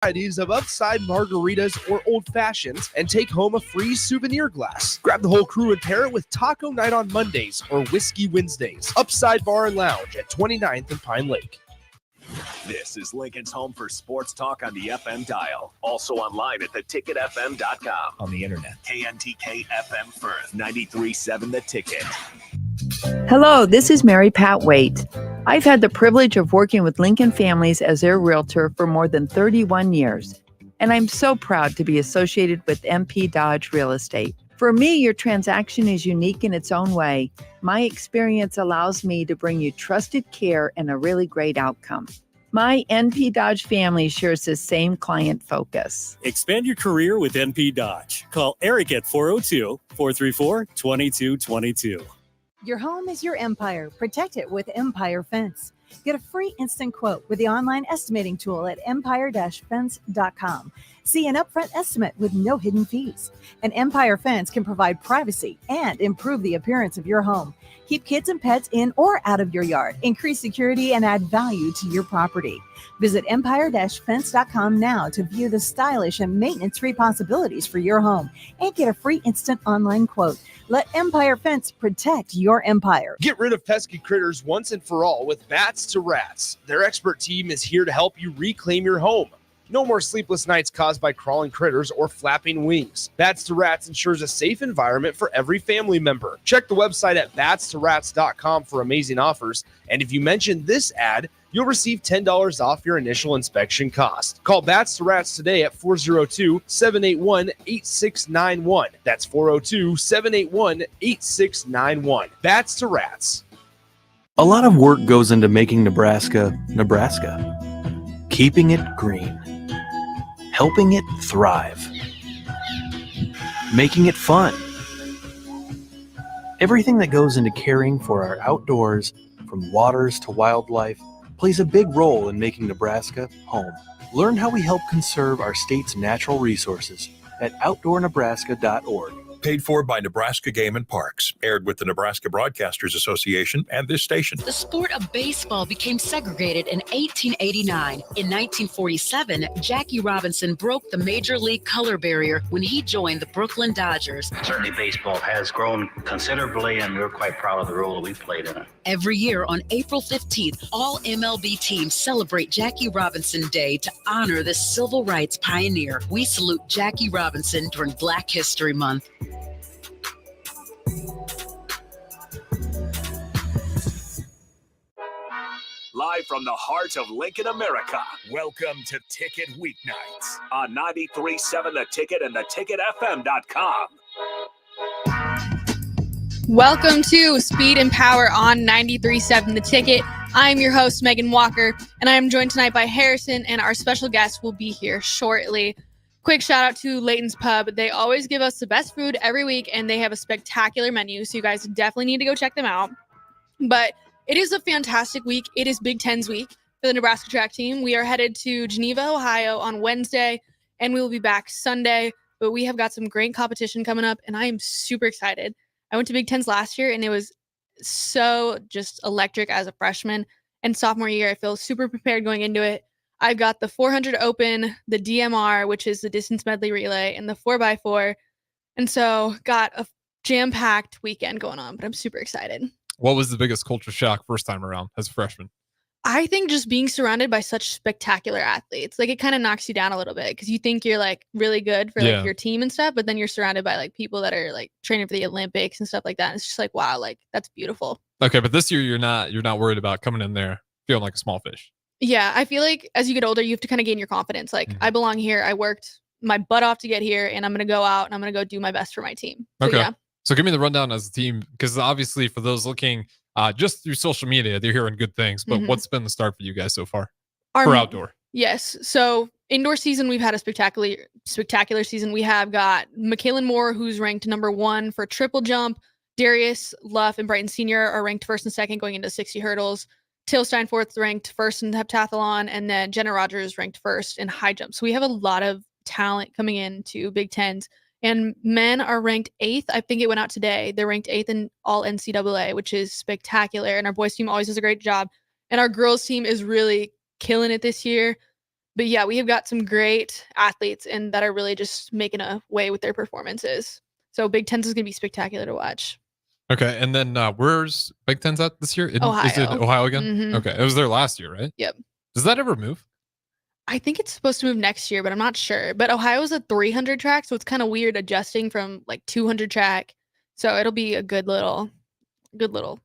varieties of upside margaritas or old fashions and take home a free souvenir glass. Grab the whole crew and pair it with taco night on Mondays or whiskey Wednesdays. Upside Bar and Lounge at 29th and Pine Lake. This is Lincoln's home for sports talk on the FM dial. Also online at theticketfm.com. On the internet. KNTK FM Firth, 93.7 The Ticket. Hello, this is Mary Pat Waite. I've had the privilege of working with Lincoln families as their realtor for more than 31 years, and I'm so proud to be associated with MP Dodge Real Estate. For me, your transaction is unique in its own way. My experience allows me to bring you trusted care and a really great outcome. My NP Dodge family shares the same client focus. Expand your career with NP Dodge. Call Eric at 402-434-2222. Your home is your empire. Protect it with Empire Fence. Get a free instant quote with the online estimating tool at empire-fence.com. See an upfront estimate with no hidden fees. An Empire Fence can provide privacy and improve the appearance of your home. Keep kids and pets in or out of your yard. Increase security and add value to your property. Visit empire-fence.com now to view the stylish and maintenance-free possibilities for your home and get a free instant online quote. Let Empire Fence protect your empire. Get rid of pesky critters once and for all with Bats to Rats. Their expert team is here to help you reclaim your home. No more sleepless nights caused by crawling critters or flapping wings. Bats to Rats ensures a safe environment for every family member. Check the website at batstorats.com for amazing offers. And if you mention this ad, you'll receive $10 off your initial inspection cost. Call Bats to Rats today at 402-781-8691. That's 402-781-8691. Bats to Rats. A lot of work goes into making Nebraska, Nebraska. Keeping it green. Helping it thrive. Making it fun. Everything that goes into caring for our outdoors, from waters to wildlife, plays a big role in making Nebraska home. Learn how we help conserve our state's natural resources at outdoornebraska.org. Paid for by Nebraska Game and Parks. Aired with the Nebraska Broadcasters Association and this station. The sport of baseball became segregated in 1889. In 1947, Jackie Robinson broke the major league color barrier when he joined the Brooklyn Dodgers. Certainly baseball has grown considerably, and we're quite proud of the role that we played in it. Every year on April 15th, all MLB teams celebrate Jackie Robinson Day to honor this civil rights pioneer. We salute Jackie Robinson during Black History Month. Live from the heart of Lincoln, America. Welcome to Ticket Weeknights on 93.7 The Ticket and theticketfm.com. Welcome to Speed and Power on 93.7 The Ticket. I'm your host, Meghan Walker, and I am joined tonight by Harrison, and our special guest will be here shortly. Quick shout out to Layton's Pub. They always give us the best food every week, and they have a spectacular menu, so you guys definitely need to go check them out. But it is a fantastic week. It is Big Ten's week for the Nebraska track team. We are headed to Geneva, Ohio on Wednesday, and we will be back Sunday. But we have got some great competition coming up, and I am super excited. I went to Big Ten's last year, and it was so just electric as a freshman. And sophomore year, I feel super prepared going into it. I've got the 400 open, the DMR, which is the distance medley relay, and the 4x4. And so got a jam-packed weekend going on, but I'm super excited. What was the biggest culture shock first time around as a freshman? I think just being surrounded by such spectacular athletes, like it kind of knocks you down a little bit because you think you're like really good for like your team and stuff, but then you're surrounded by like people that are like training for the Olympics and stuff like that. And it's just like, wow, like that's beautiful. Okay, but this year you're not worried about coming in there feeling like a small fish. Yeah, I feel like as you get older, you have to kind of gain your confidence. Like I belong here. I worked my butt off to get here, and I'm gonna go out and I'm gonna go do my best for my team. So, okay. Yeah. So give me the rundown as a team, because obviously for those looking just through social media, they're hearing good things. But what's been the start for you guys so far for outdoor? Yes. So indoor season, we've had a spectacular season. We have got Michaelan Moore, who's ranked #1 for triple jump. Darius Luff and Brighton Sr. are ranked first and second going into 60 hurdles. Till Steinforth ranked first in heptathlon, and then Jenna Rogers ranked first in high jump. So we have a lot of talent coming into Big Tens. And men are ranked 8th. I think it went out today. They're ranked 8th in all NCAA, which is spectacular. And our boys team always does a great job. And our girls team is really killing it this year. But yeah, we have got some great athletes and that are really just making a way with their performances. So Big Ten's is going to be spectacular to watch. Okay, and then where's Big Ten's at this year? Is it Ohio. Ohio again? Mhm. Okay, it was there last year, right? Yep. Does that ever move? I think it's supposed to move next year, but I'm not sure. But Ohio's a 300 track, so it's kind of weird adjusting from like 200 track. So it'll be a good little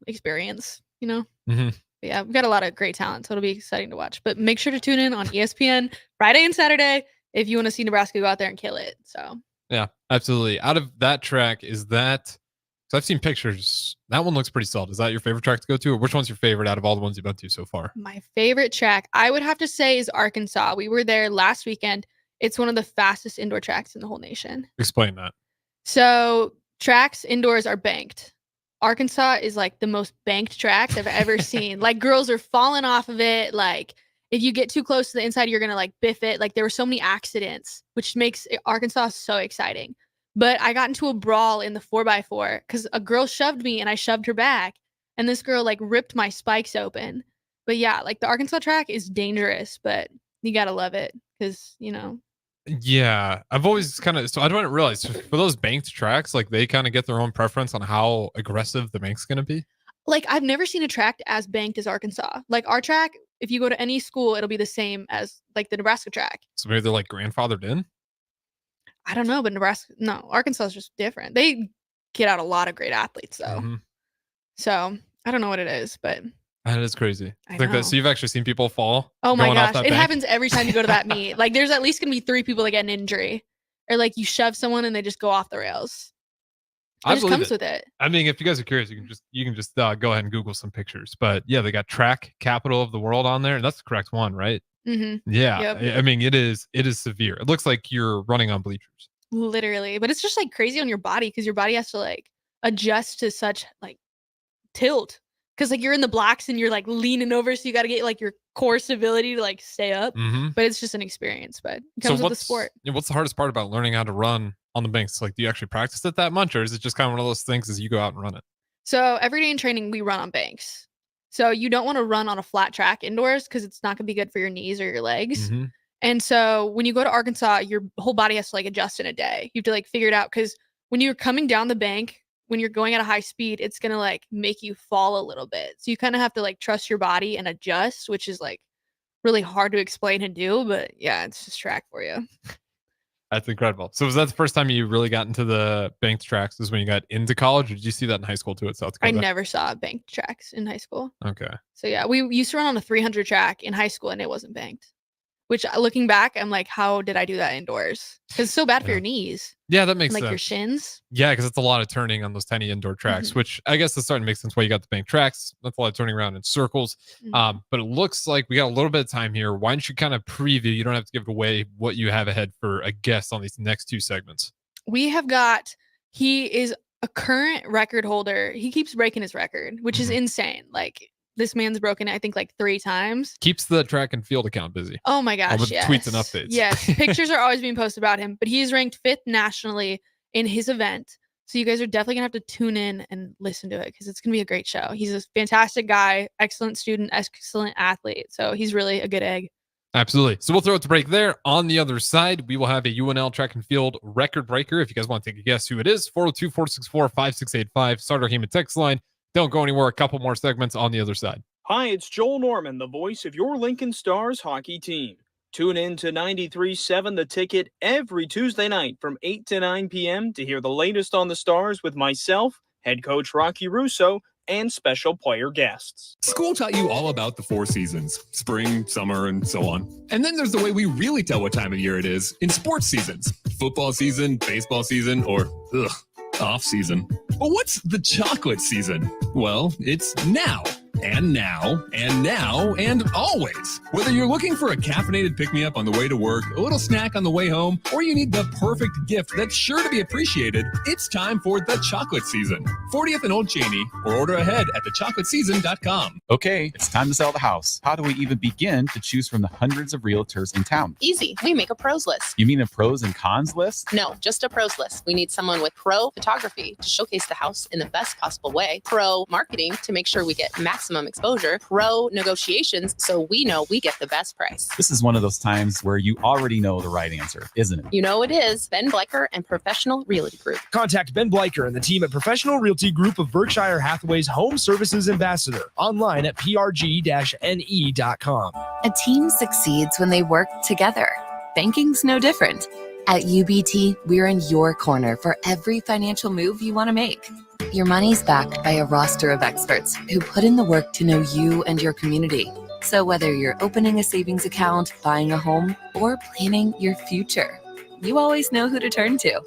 experience, you know? Mm-hmm. But yeah, we've got a lot of great talent, so it'll be exciting to watch. But make sure to tune in on ESPN Friday and Saturday if you want to see Nebraska go out there and kill it. So yeah, absolutely. Out of that track, is that? So I've seen pictures. That one looks pretty solid. Is that your favorite track to go to, or which one's your favorite out of all the ones you've been to so far? my favorite track, I would have to say, is Arkansas. We were there last weekend. It's one of the fastest indoor tracks in the whole nation. Explain that. So tracks indoors are banked. Arkansas is like the most banked track I've ever seen. Like girls are falling off of it. Like if you get too close to the inside, you're going to like biff it. Like there were so many accidents, which makes Arkansas so exciting. But I got into a brawl in the 4x4 because a girl shoved me and I shoved her back. And this girl like ripped my spikes open. But yeah, like the Arkansas track is dangerous, but you got to love it because, you know. Yeah, I've always kind of, so I didn't realize for those banked tracks, like they kind of get their own preference on how aggressive the bank's going to be. Like I've never seen a track as banked as Arkansas. Like our track, if you go to any school, it'll be the same as like the Nebraska track. So maybe they're like grandfathered in. I don't know, but Arkansas is just different. They get out a lot of great athletes though. Mm-hmm. So I don't know what it is, but that is crazy. I Like know. that. So you've actually seen people fall. Oh my going off gosh, that it bank? happens every time you go to that meet. Like there's at least gonna be 3 people that get an injury, or like you shove someone and they just go off the rails. It just comes with it. I mean, if you guys are curious, you can just go ahead and Google some pictures. But yeah, they got track capital of the world on there, and that's the correct one, right? Mm-hmm. Yeah. Yep. I mean, it is severe. It looks like you're running on bleachers. Literally, but it's just like crazy on your body because your body has to like adjust to such like tilt because like you're in the blocks and you're like leaning over, so you got to get like your core stability to like stay up. Mm-hmm. But it's just an experience, but it comes with the sport. What's the hardest part about learning how to run on the banks? Like, do you actually practice it that much, or is it just kind of one of those things as you go out and run it? So every day in training, we run on banks. So you don't want to run on a flat track indoors because it's not going to be good for your knees or your legs. Mm-hmm. And so when you go to Arkansas, your whole body has to like adjust in a day. You have to like figure it out because when you're coming down the bank, when you're going at a high speed, it's going to like make you fall a little bit. So you kind of have to like trust your body and adjust, which is like really hard to explain and do. But yeah, it's just track for you. That's incredible. So was that the first time you really got into the banked tracks? Was when you got into college, or did you see that in high school too at South Dakota? I never saw banked tracks in high school. Okay. So yeah, we used to run on a 300 track in high school and it wasn't banked. Which looking back, I'm like, how did I do that indoors? Because it's so bad for your knees. Yeah, that makes and, like sense. Your shins. Yeah, because it's a lot of turning on those tiny indoor tracks, Mm-hmm. which I guess is starting to make sense why you got the bank tracks. That's a lot of turning around in circles. Mm-hmm. But it looks like we got a little bit of time here. Why don't you kind of preview? You don't have to give away what you have ahead for a guest on these next 2 segments. We have got, he is a current record holder. He keeps breaking his record, which is insane. Like, this man's broken it, I think, like 3 times. Keeps the track and field account busy. Oh my gosh, all the yes. tweets and updates. Yes, pictures are always being posted about him, but he is ranked 5th nationally in his event. So you guys are definitely going to have to tune in and listen to it because it's going to be a great show. He's a fantastic guy, excellent student, excellent athlete. So he's really a good egg. Absolutely. So we'll throw it to break there. On the other side, we will have a UNL track and field record breaker. If you guys want to take a guess who it is, 402-464-5685. Start our human text line. Don't go anywhere. A couple more segments on the other side. Hi, it's Joel Norman, the voice of your Lincoln Stars hockey team. Tune in to 93.7 The Ticket every Tuesday night from 8 to 9 p.m. to hear the latest on the Stars with myself, head coach Rocky Russo, and special player guests. School taught you all about the 4 seasons, spring, summer, and so on. And then there's the way we really tell what time of year it is in sports seasons. Football season, baseball season, or off season. But what's the chocolate season? Well, it's now. And now, and now, and always. Whether you're looking for a caffeinated pick-me-up on the way to work, a little snack on the way home, or you need the perfect gift that's sure to be appreciated, it's time for the chocolate season. 40th and Old Cheney, or order ahead at thechocolateseason.com. Okay, it's time to sell the house. How do we even begin to choose from the hundreds of realtors in town? Easy. We make a pros list. You mean a pros and cons list? No, just a pros list. We need someone with pro photography to showcase the house in the best possible way, pro marketing to make sure we get maximum maximum exposure, pro negotiations, so we know we get the best price. This is one of those times where you already know the right answer, isn't it? You know it is. Ben Bleicher and Professional Realty Group. Contact Ben Bleicher and the team at Professional Realty Group of Berkshire Hathaway's Home Services Ambassador. Online at prg-ne.com. A team succeeds when they work together. Banking's no different. At UBT, we're in your corner for every financial move you want to make. Your money's backed by a roster of experts who put in the work to know you and your community. So whether you're opening a savings account, buying a home, or planning your future, you always know who to turn to.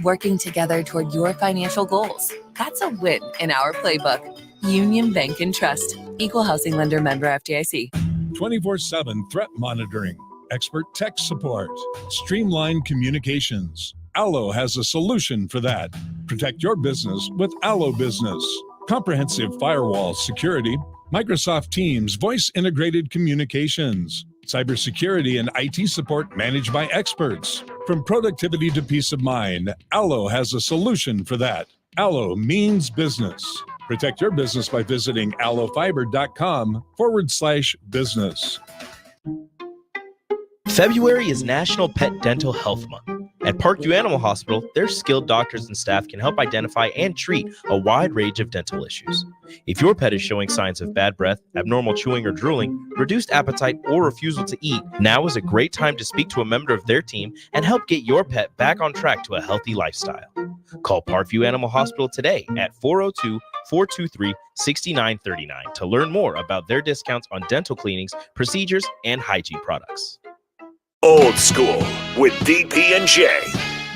Working together toward your financial goals. That's a win in our playbook. Union Bank and Trust. Equal housing lender, member FDIC. 24/7 threat monitoring, expert tech support, streamlined communications. Allo has a solution for that. Protect your business with Allo Business. Comprehensive firewall security, Microsoft Teams voice integrated communications, cybersecurity and IT support managed by experts. From productivity to peace of mind, Allo has a solution for that. Allo means business. Protect your business by visiting allofiber.com/business. February is National Pet Dental Health Month. At Parkview Animal Hospital, their skilled doctors and staff can help identify and treat a wide range of dental issues. If your pet is showing signs of bad breath, abnormal chewing or drooling, reduced appetite, or refusal to eat, now is a great time to speak to a member of their team and help get your pet back on track to a healthy lifestyle. Call Parkview Animal Hospital today at 402-423-6939 to learn more about their discounts on dental cleanings, procedures, and hygiene products. Old School with DP and J.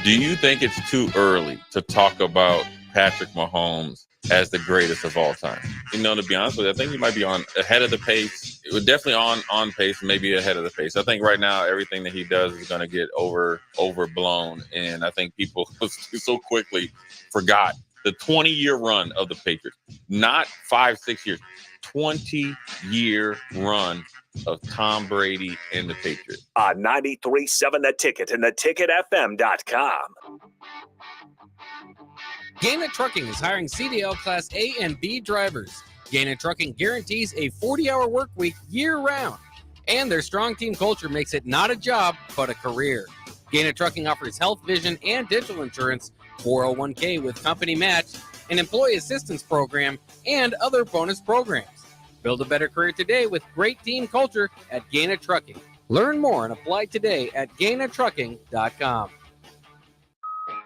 Do you think it's too early to talk about Patrick Mahomes as the greatest of all time? You know, to be honest with you, I think he might be on ahead of the pace. It was definitely on pace, maybe ahead of the pace. I think right now everything that he does is going to get overblown, and I think people so quickly forgot the 20-year run of the Patriots. Not 5-6 years, 20-year run of Tom Brady and the Patriots. On 93.7 The Ticket and theticketfm.com. Gaina Trucking is hiring CDL Class A and B drivers. Gaina Trucking guarantees a 40-hour work week year-round. And their strong team culture makes it not a job, but a career. Gaina Trucking offers health, vision, and dental insurance, 401k with company match, an employee assistance program, and other bonus programs. Build a better career today with great team culture at Gaina Trucking. Learn more and apply today at GainaTrucking.com.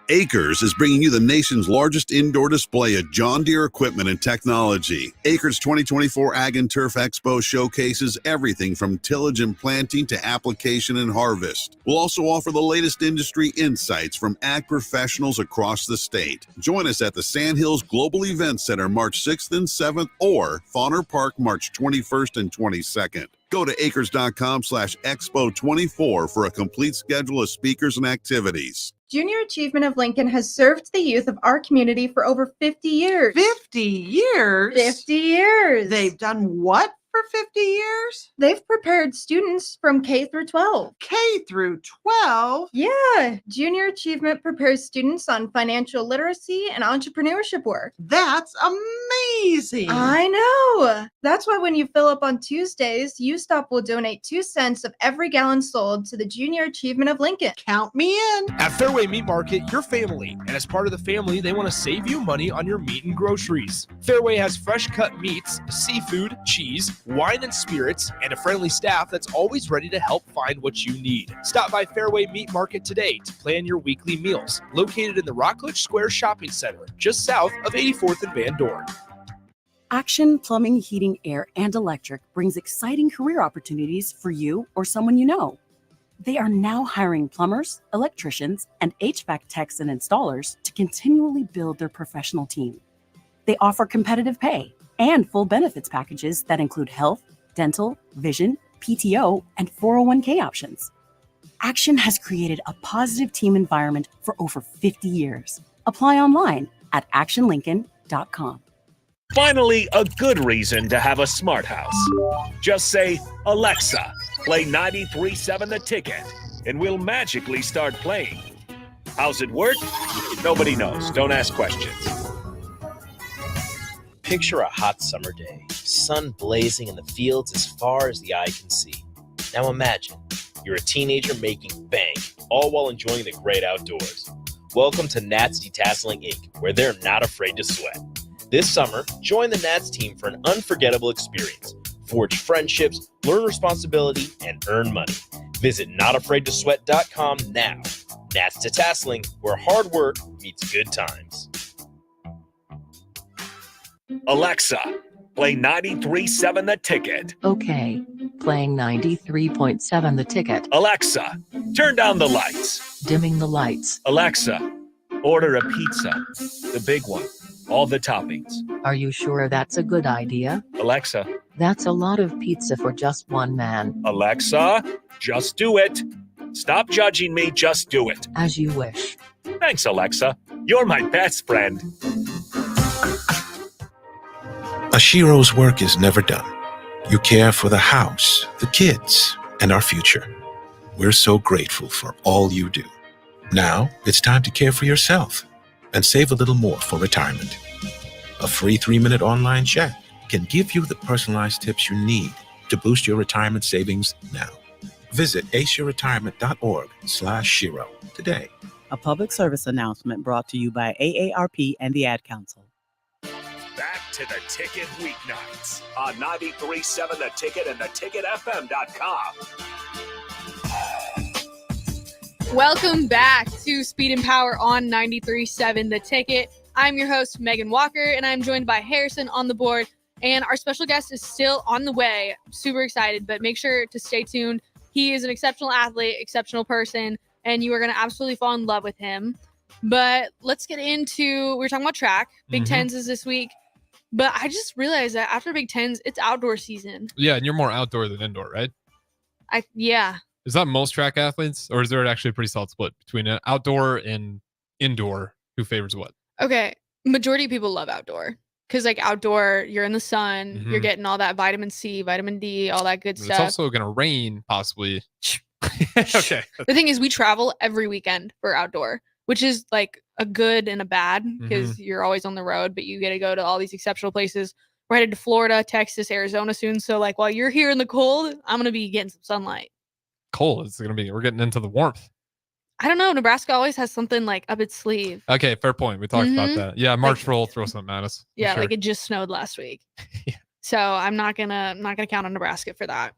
Acres is bringing you the nation's largest indoor display of John Deere equipment and technology. Acres 2024 Ag and Turf Expo showcases everything from tillage and planting to application and harvest. We'll also offer the latest industry insights from ag professionals across the state. Join us at the Sandhills Global Event Center March 6th and 7th or Fauner Park March 21st and 22nd. Go to acres.com/expo24 for a complete schedule of speakers and activities. Junior Achievement of Lincoln has served the youth of our community for over 50 years. 50 years? 50 years. They've done what for 50 years? They've prepared students from K through 12. K through 12? Yeah. Junior Achievement prepares students on financial literacy and entrepreneurship work. That's amazing. I know. That's why when you fill up on Tuesdays, UStop will donate 2 cents of every gallon sold to the Junior Achievement of Lincoln. Count me in. At Fairway Meat Market, your family. And as part of the family, they want to save you money on your meat and groceries. Fairway has fresh cut meats, seafood, cheese, wine and spirits, and a friendly staff that's always ready to help find what you need. Stop by Fairway Meat Market today to plan your weekly meals. Located in the Rockledge Square Shopping Center, just south of 84th and Van Dorn. Action Plumbing, Heating, Air, and Electric brings exciting career opportunities for you or someone you know. They are now hiring plumbers, electricians, and HVAC techs and installers to continually build their professional team. They offer competitive pay and full benefits packages that include health, dental, vision, PTO, and 401k options. Action has created a positive team environment for over 50 years. Apply online at actionlincoln.com. Finally, a good reason to have a smart house. Just say, Alexa, play 93.7 The Ticket, and we'll magically start playing. How's it work? Nobody knows. Don't ask questions. Picture a hot summer day. sun blazing and the fields as far as the eye can see. Now imagine, you're a teenager making bank, all while enjoying the great outdoors. Welcome to Nats Detasseling Inc., where they're not afraid to sweat. This summer, join the Nats team for an unforgettable experience. Forge friendships, learn responsibility, and earn money. Visit notafraidtosweat.com now. Nats Detasseling, where hard work meets good times. Alexa, play 93.7 The Ticket. Okay, playing 93.7 The Ticket. Alexa, turn down the lights. Dimming the lights. Alexa, order a pizza. The big one. All the toppings. Are you sure that's a good idea? Alexa. That's a lot of pizza for just one man. Alexa, just do it. Stop judging me, just do it. As you wish. Thanks, Alexa. You're my best friend. Ashiro's work is never done. You care for the house, the kids, and our future. We're so grateful for all you do. Now it's time to care for yourself and save a little more for retirement. A free 3-minute online chat can give you the personalized tips you need to boost your retirement savings now. Visit aceyourretirement.org/Shiro today. A public service announcement brought to you by AARP and the Ad Council. Back to The Ticket weeknights on 93.7 The Ticket and theticketfm.com. Welcome back to Speed and Power on 93.7 The Ticket. I'm your host, Meghan Walker, and I'm joined by Harrison on the board. And our special guest is still on the way. I'm super excited, but make sure to stay tuned. He is an exceptional athlete, exceptional person, and you are going to absolutely fall in love with him. But let's get into, we were talking about track. Big Tens is this week. But I just realized that after Big Tens, it's outdoor season. Yeah, and you're more outdoor than indoor, right? Yeah. Is that most track athletes, or is there actually a pretty solid split between outdoor and indoor? Who favors what? Okay. Majority of people love outdoor. Because like outdoor, you're in the sun, you're getting all that vitamin C, vitamin D, all that good stuff. It's also going to rain, possibly. Okay. The thing is, we travel every weekend for outdoor, which is like a good and a bad because you're always on the road, but you get to go to all these exceptional places. We're headed to Florida, Texas, Arizona soon. So like while you're here in the cold, I'm going to be getting some sunlight. Cold. It's going to be, we're getting into the warmth. I don't know. Nebraska always has something like up its sleeve. Okay, fair point. We talked about that. Yeah, March will throw something at us. Yeah, sure. like it just snowed last week. So I'm not gonna count on Nebraska for that.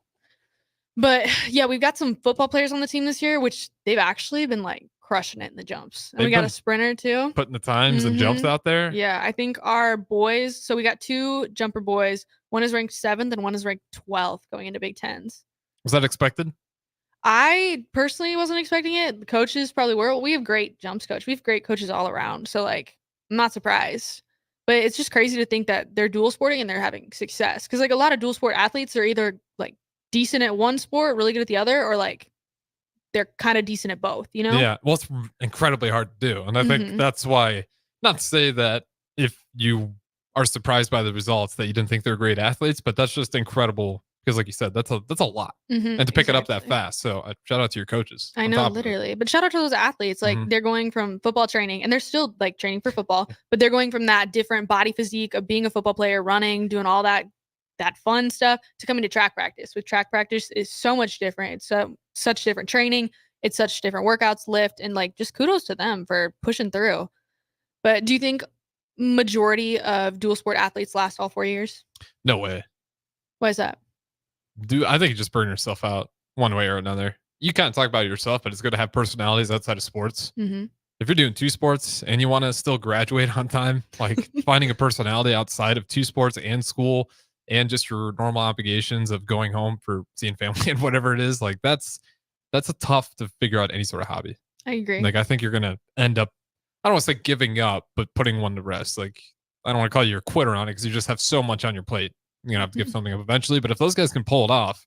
But yeah, we've got some football players on the team this year, which they've actually been like crushing it in the jumps. And we got a sprinter too. Putting the times and jumps out there. Yeah, I think our boys, so we got 2 jumper boys. One is ranked 7th and one is ranked 12th going into Big Tens. Was that expected? I personally wasn't expecting it. The coaches probably were. We have great jumps coach. We have great coaches all around. So like, I'm not surprised. But it's just crazy to think that they're dual sporting and they're having success. Because like a lot of dual sport athletes are either like decent at one sport, really good at the other, or like they're kind of decent at both, you know? Yeah. Well, it's incredibly hard to do. And I think that's why, not to say that if you are surprised by the results that you didn't think they're great athletes, but that's just incredible. Because like you said, that's a lot. And to pick it up that fast. So shout out to your coaches. I know, literally. But shout out to those athletes. Like they're going from football training and they're still like training for football, but they're going from that different body physique of being a football player, running, doing all that fun stuff to coming to track practice. With track practice is so much different. It's such different training. It's such different workouts, lift, and like just kudos to them for pushing through. But do you think majority of dual sport athletes last all 4 years? No way. Why is that? I think you just burn yourself out one way or another. You can't talk about yourself, but it's good to have personalities outside of sports. If you're doing 2 sports and you want to still graduate on time, like finding a personality outside of 2 sports and school and just your normal obligations of going home for seeing family and whatever it is, like that's a tough to figure out any sort of hobby. I agree. Like I think you're going to end up, I don't want to say giving up, but putting one to rest. Like I don't want to call you a quitter on it because you just have so much on your plate. You're going to have to give something up eventually. But if those guys can pull it off,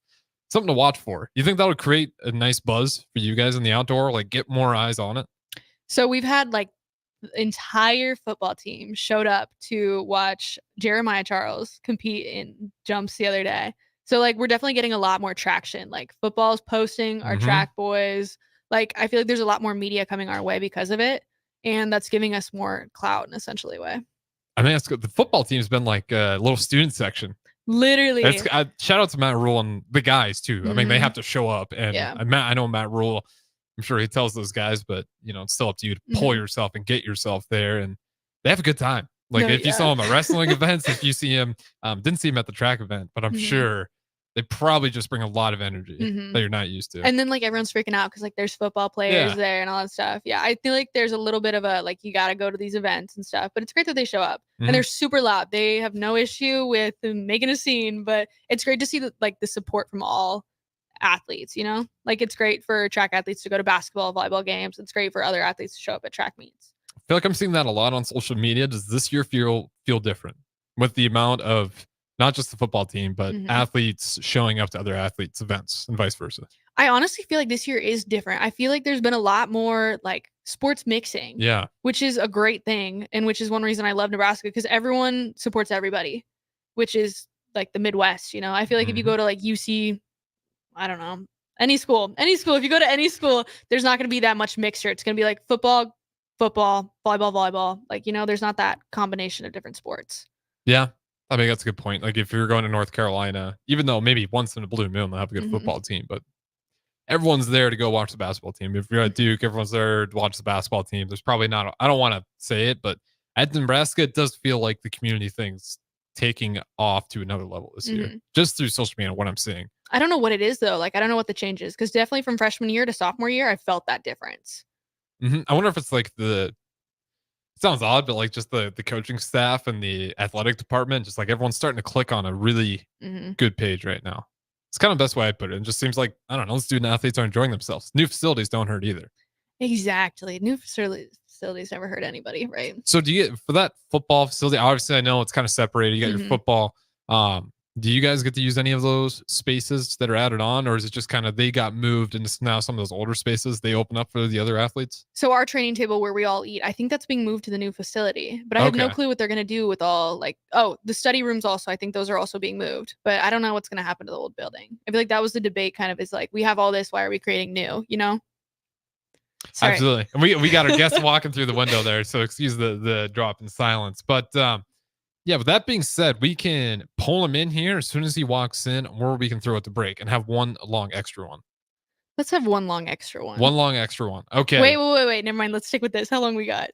something to watch for. You think that would create a nice buzz for you guys in the outdoor? Like get more eyes on it? So we've had like the entire football team showed up to watch Jeremiah Charles compete in jumps the other day. So like we're definitely getting a lot more traction. Like football's posting our track boys. Like I feel like there's a lot more media coming our way because of it. And that's giving us more clout in essentially way. I mean, that's good. The football team's been like a little student section. Literally. Shout out to Matt Rule and the guys too. I mean, they have to show up, and Yeah. I know Matt Rule. I'm sure he tells those guys, but it's still up to you to pull yourself and get yourself there, and they have a good time. Like if you saw him at wrestling events, if you see him, didn't see him at the track event, but I'm sure they probably just bring a lot of energy that you're not used to. And then like everyone's freaking out because like there's football players there and all that stuff. Yeah, I feel like there's a little bit of a like you got to go to these events and stuff, but it's great that they show up and they're super loud. They have no issue with making a scene, but it's great to see the support from all athletes. Like it's great for track athletes to go to basketball, volleyball games. It's great for other athletes to show up at track meets. I feel like I'm seeing that a lot on social media. Does this year feel different with the amount of not just the football team, but athletes showing up to other athletes' events and vice versa? I honestly feel like this year is different. I feel like there's been a lot more like sports mixing. Yeah. Which is a great thing. And which is one reason I love Nebraska because everyone supports everybody, which is like the Midwest. I feel like if you go to like UC, I don't know, any school, if you go to any school, there's not going to be that much mixture. It's going to be like football, volleyball. Like, there's not that combination of different sports. Yeah. I mean, that's a good point. Like if you're going to North Carolina, even though maybe once in a blue moon they'll have a good football team, but everyone's there to go watch the basketball team. If you're at Duke, everyone's there to watch the basketball team. There's probably not, I don't want to say it, but at Nebraska, it does feel like the community thing's taking off to another level this year, just through social media, what I'm seeing. I don't know what it is though. Like, I don't know what the change is because definitely from freshman year to sophomore year, I felt that difference. I wonder if it's like it sounds odd, but like just the coaching staff and the athletic department, just like everyone's starting to click on a really good page right now. It's kind of the best way I put it. It just seems like, I don't know, student athletes are enjoying themselves. New facilities don't hurt either. Exactly. New facilities never hurt anybody, right? So do you get for that football facility? Obviously, I know it's kind of separated. You got your football. Do you guys get to use any of those spaces that are added on, or is it just kind of they got moved and it's now some of those older spaces they open up for the other athletes? So our training table where we all eat, I think that's being moved to the new facility, but I have no clue what they're going to do with all the study rooms also. I think those are also being moved, but I don't know what's going to happen to the old building. I feel like that was the debate kind of is like, we have all this, why are we creating new, Sorry. Absolutely. And we got our guests walking through the window there, so excuse the drop in silence. But yeah, with that being said, we can pull him in here as soon as he walks in, or we can throw it to break and have one long extra one. Let's have one long extra one. One long extra one. Okay. Wait. Never mind. Let's stick with this. How long we got?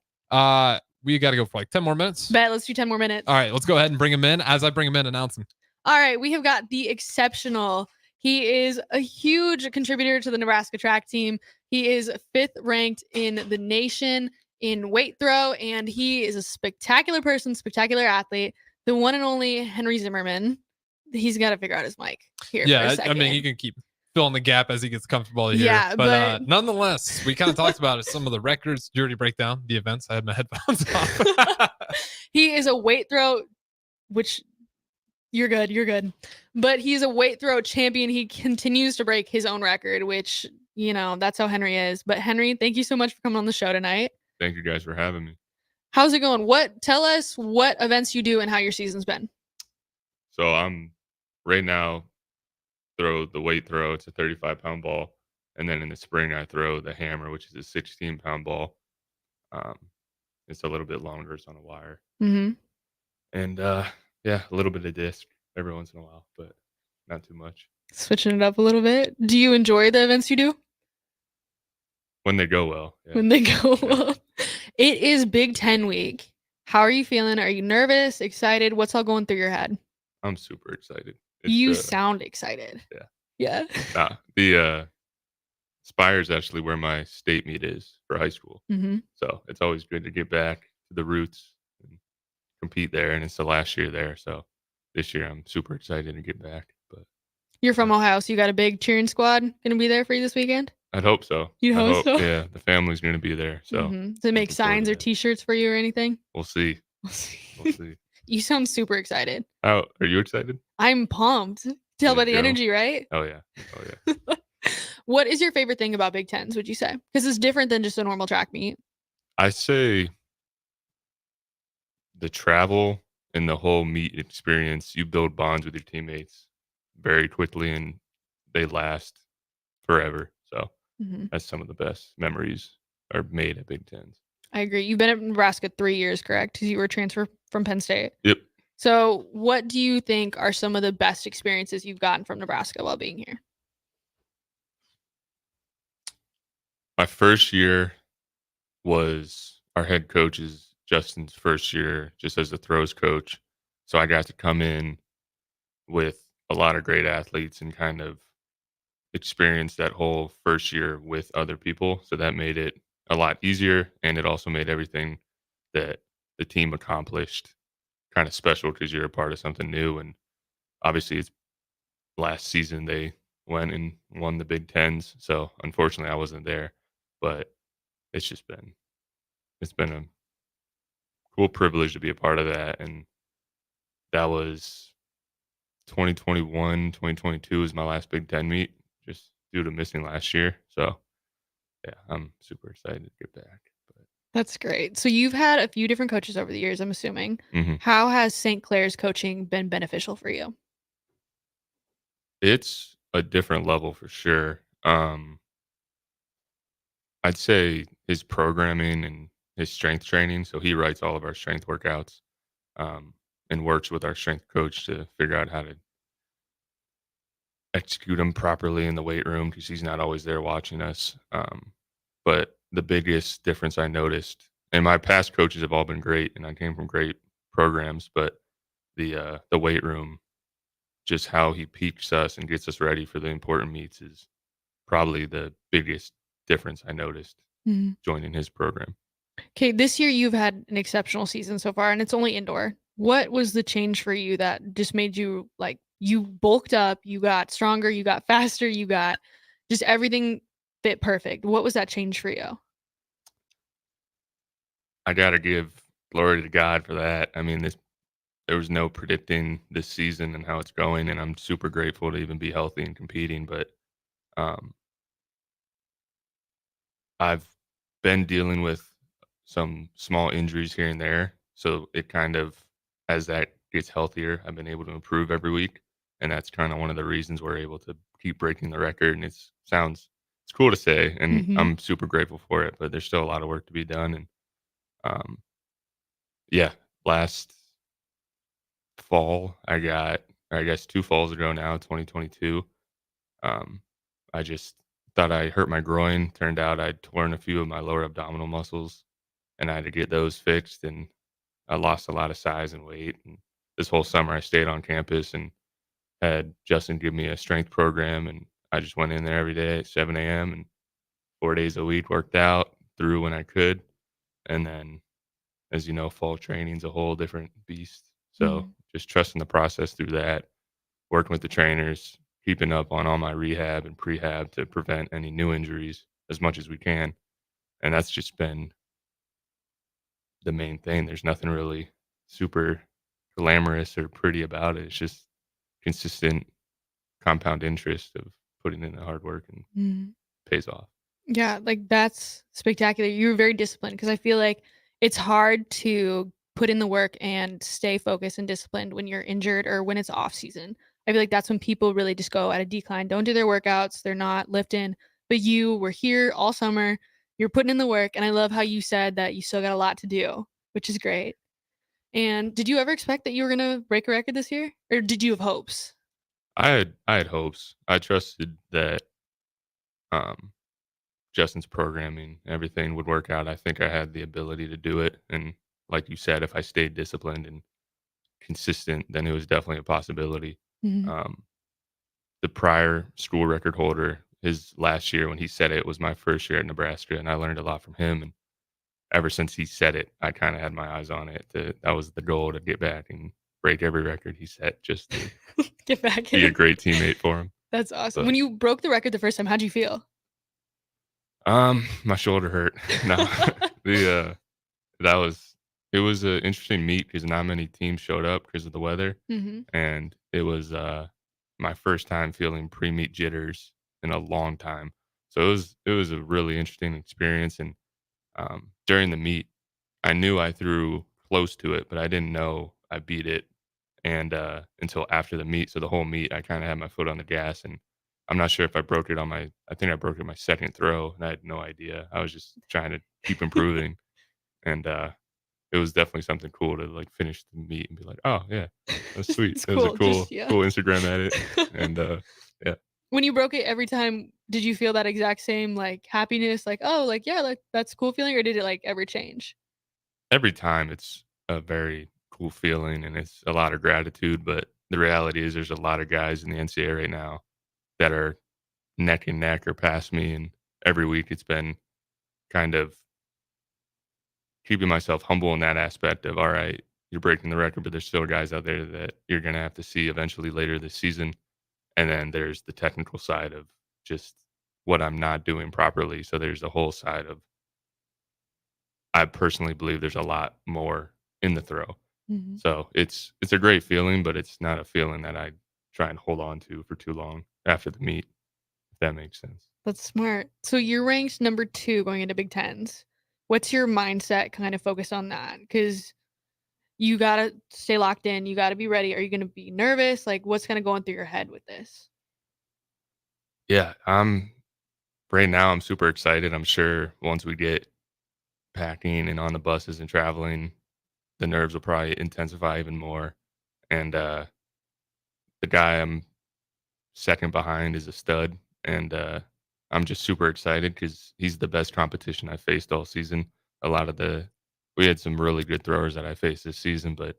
We got to go for like 10 more minutes. Bet. Let's do 10 more minutes. All right. Let's go ahead and bring him in. As I bring him in, announce him. All right. We have got the exceptional. He is a huge contributor to the Nebraska track team. He is 5th ranked in the nation in weight throw, and he is a spectacular person, spectacular athlete, the one and only Henry Zimmerman. He's got to figure out his mic here. Yeah, for a second. I mean, he can keep filling the gap as he gets comfortable here. Yeah, but nonetheless, we kind of talked about some of the records. Did you already break down the events? I had my headphones off. He is a weight throw, which you're good. But he's a weight throw champion. He continues to break his own record, which, that's how Henry is. But Henry, thank you so much for coming on the show tonight. Thank you guys for having me. How's it going? Tell us what events you do and how your season's been. So I'm right now throw the weight throw. It's a 35-pound ball. And then in the spring, I throw the hammer, which is a 16-pound ball. It's a little bit longer. It's on a wire. And a little bit of disc every once in a while, but not too much. Switching it up a little bit. Do you enjoy the events you do? When they go well. Yeah. When they go well. It is Big Ten week. How are you feeling? Are you nervous, excited? What's all going through your head? I'm super excited. You sound excited. Yeah. The Spire is actually where my state meet is for high school. So it's always good to get back to the roots and compete there. And it's the last year there. So this year I'm super excited to get back. But you're from Ohio, so you got a big cheering squad going to be there for you this weekend? I'd hope so. You hope so? Yeah, the family's going to be there. So does it make signs or T-shirts for you or anything? We'll see. We'll see. You sound super excited. Oh, are you excited? I'm pumped. Tell by the energy, right? Oh yeah. What is your favorite thing about Big Tens, would you say? Because it's different than just a normal track meet. I say the travel and the whole meet experience. You build bonds with your teammates very quickly, and they last forever. So that's some of the best memories are made at Big Tens. I agree. You've been at Nebraska 3 years, correct? Because you were transferred from Penn State. Yep. So, what do you think are some of the best experiences you've gotten from Nebraska while being here? My first year was our head coach is Justin's first year just as a throws coach. So I got to come in with a lot of great athletes and kind of experience that whole first year with other people. So that made it a lot easier. And it also made everything that the team accomplished kind of special because you're a part of something new. And obviously, it's last season they went and won the Big Tens. So unfortunately, I wasn't there, but it's just been a cool privilege to be a part of that. And that was 2021, 2022 is my last Big Ten meet, just due to missing last year. So yeah, I'm super excited to get back. That's great. So, you've had a few different coaches over the years, I'm assuming. Mhm. How has St. Clair's coaching been beneficial for you? It's a different level for sure. I'd say his programming and his strength training. So he writes all of our strength workouts, and works with our strength coach to figure out how to execute them properly in the weight room because he's not always there watching us. But the biggest difference I noticed, and my past coaches have all been great, and I came from great programs, but the weight room, just how he peaks us and gets us ready for the important meets, is probably the biggest difference I noticed Mhm. joining his program. Okay, this year you've had an exceptional season so far, and it's only indoor. What was the change for you that just made you like you bulked up, you got stronger, you got faster, you got just everything fit perfect? What was that change for you? I gotta give glory to God for that. I mean, there was no predicting this season and how it's going, and I'm super grateful to even be healthy and competing. But um, I've been dealing with some small injuries here and there, so it kind of, as that gets healthier, I've been able to improve every week, and that's kind of one of the reasons we're able to keep breaking the record. And it's cool to say, and Mhm. I'm super grateful for it. But there's still a lot of work to be done, and um, yeah, last fall, I guess 2 falls ago now, 2022, um, I just thought I hurt my groin. Turned out I'd torn a few of my lower abdominal muscles, and I had to get those fixed, and I lost a lot of size and weight. And this whole summer, I stayed on campus and had Justin give me a strength program, and I just went in there every day at 7 a.m. and 4 days a week, worked out, threw when I could. And then, as you know, fall training's a whole different beast. So Mhm. just trusting the process through that, working with the trainers, keeping up on all my rehab and prehab to prevent any new injuries as much as we can. And that's just been the main thing. There's nothing really super glamorous or pretty about it. It's just consistent compound interest of putting in the hard work, and Mhm. pays off. Yeah, like that's spectacular. You were very disciplined because I feel like it's hard to put in the work and stay focused and disciplined when you're injured or when it's off season. I feel like that's when people really just go at a decline, don't do their workouts, they're not lifting. But you were here all summer, you're putting in the work, and I love how you said that you still got a lot to do, which is great. And did you ever expect that you were gonna break a record this year? Or did you have hopes? I had hopes. I trusted that um, Justin's programming, everything would work out. I think I had the ability to do it, and like you said, if I stayed disciplined and consistent, then it was definitely a possibility. Mhm. Um, the prior school record holder, his last year when he said it was my first year at Nebraska, and I learned a lot from him. And ever since he said it, I kind of had my eyes on it. That was the goal, to get back and break every record he set, just to Get back be a in. great teammate for him. That's awesome. But When you broke the record the first time, how'd you feel? my shoulder hurt. No, the that was it was an interesting meet because not many teams showed up because of the weather, Mhm. and it was my first time feeling pre-meet jitters in a long time. So it was a really interesting experience. And during the meet, I knew I threw close to it, but I didn't know I beat it, and until after the meet. So the whole meet, I kind of had my foot on the gas, and I'm not sure if I broke it on my. I think I broke it my second throw, and I had no idea. I was just trying to keep improving, and it was definitely something cool to like finish the meet and be like, oh yeah, that's sweet. It's It was a cool, cool, just- yeah. cool Instagram edit, and yeah. When you broke it every time, did you feel that exact same like happiness? Like, oh, like yeah, like that's a cool feeling, or did it like ever change? Every time it's a very cool feeling and it's a lot of gratitude. But the reality is, there's a lot of guys in the NCAA right now that are neck and neck or past me, and every week it's been kind of keeping myself humble in that aspect of, all right, you're breaking the record, but there's still guys out there that you're going to have to see eventually later this season. And then there's the technical side of just what I'm not doing properly. So there's a whole side of, I personally believe there's a lot more in the throw. Mhm. So it's a great feeling, but it's not a feeling that I try and hold on to for too long after the meet, if that makes sense. That's smart. So you're ranked number 2 going into Big Tens. What's your mindset kind of focused on that? Because you gotta stay locked in. You gotta be ready. Are you gonna be nervous? Like, what's kind of going through your head with this? Yeah, right now I'm super excited. I'm sure once we get packing and on the buses and traveling, the nerves will probably intensify even more. And the guy I'm second behind is a stud, and I'm just super excited because he's the best competition I faced all season. We had some really good throwers that I faced this season, but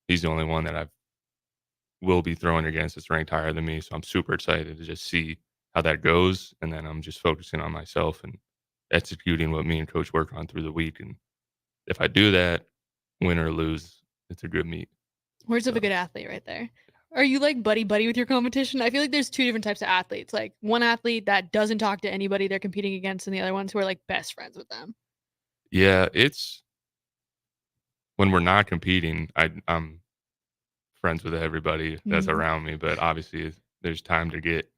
he's the only one that I will be throwing against that's ranked higher than me. So I'm super excited to just see how that goes, and then I'm just focusing on myself and executing what me and coach work on through the week. And if I do that, win or lose, it's a good meet. Words of a good athlete right there. Are you like buddy with your competition? I feel like there's 2 different types of athletes. Like one athlete that doesn't talk to anybody they're competing against, and the other ones who are like best friends with them. Yeah, it's when we're not competing, I'm friends with everybody that's Mhm. around me, but obviously there's time to get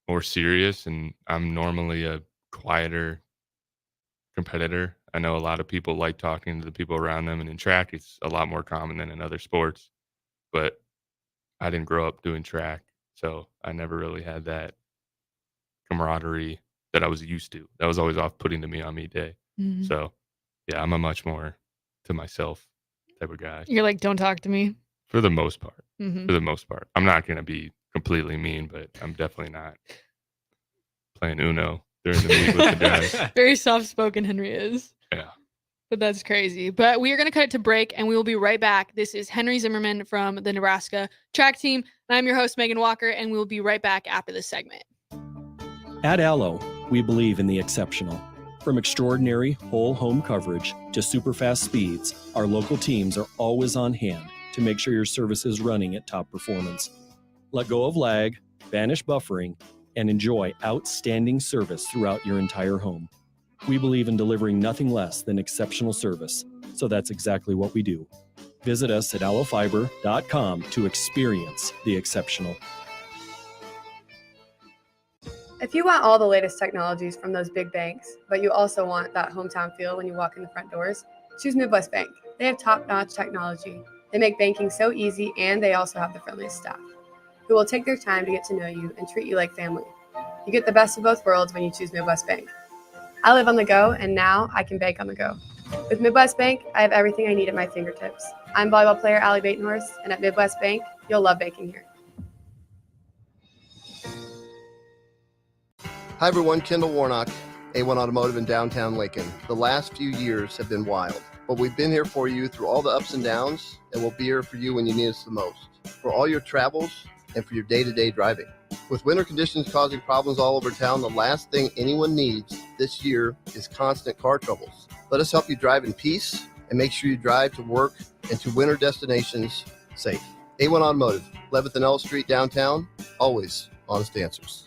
more serious, and I'm normally a quieter competitor. I know a lot of people like talking to the people around them, and in track it's a lot more common than in other sports. But I didn't grow up doing track, so I never really had that camaraderie that I was used to. That was always off-putting to me on meet day. Mhm. So, yeah, I'm a much more to myself type of guy You're like, don't talk to me. for the most part. Mhm. For the most part, I'm not gonna be completely mean, but I'm definitely not playing Uno during the meet with the guys. Very soft spoken, Henry is. Yeah. But that's crazy. But we are going to cut it to break and we will be right back. This is Henry Zimmerman from the Nebraska track team. And I'm your host, Meghan Walker, and we will be right back after this segment. At Allo, we believe in the exceptional. From extraordinary whole home coverage to super fast speeds, our local teams are always on hand to make sure your service is running at top performance. Let go of lag, banish buffering, and enjoy outstanding service throughout your entire home. We believe in delivering nothing less than exceptional service, so that's exactly what we do. Visit us at allofiber.com to experience the exceptional. If you want all the latest technologies from those big banks, but you also want that hometown feel when you walk in the front doors, choose Midwest Bank. They have top-notch technology. They make banking so easy, and they also have the friendliest staff who will take their time to get to know you and treat you like family. You get the best of both worlds when you choose Midwest Bank. I live on the go, and now I can bank on the go. With Midwest Bank, I have everything I need at my fingertips. I'm volleyball player Allie Batenhorst, and at Midwest Bank, you'll love banking here. Hi everyone, Kendall Warnock, A1 Automotive in downtown Lincoln. The last few years have been wild, but we've been here for you through all the ups and downs, and we'll be here for you when you need us the most, for all your travels and for your day-to-day driving. With winter conditions causing problems all over town, the last thing anyone needs this year is constant car troubles. Let us help you drive in peace and make sure you drive to work and to winter destinations safe. A1 Automotive, 11th and L Street downtown, always honest answers.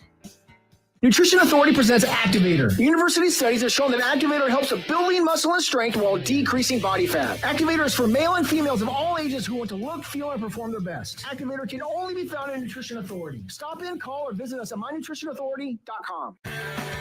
Nutrition Authority presents Activator. University studies have shown that Activator helps with building muscle and strength while decreasing body fat. Activator is for male and females of all ages who want to look, feel, and perform their best. Activator can only be found in Nutrition Authority. Stop in, call, or visit us at mynutritionauthority.com.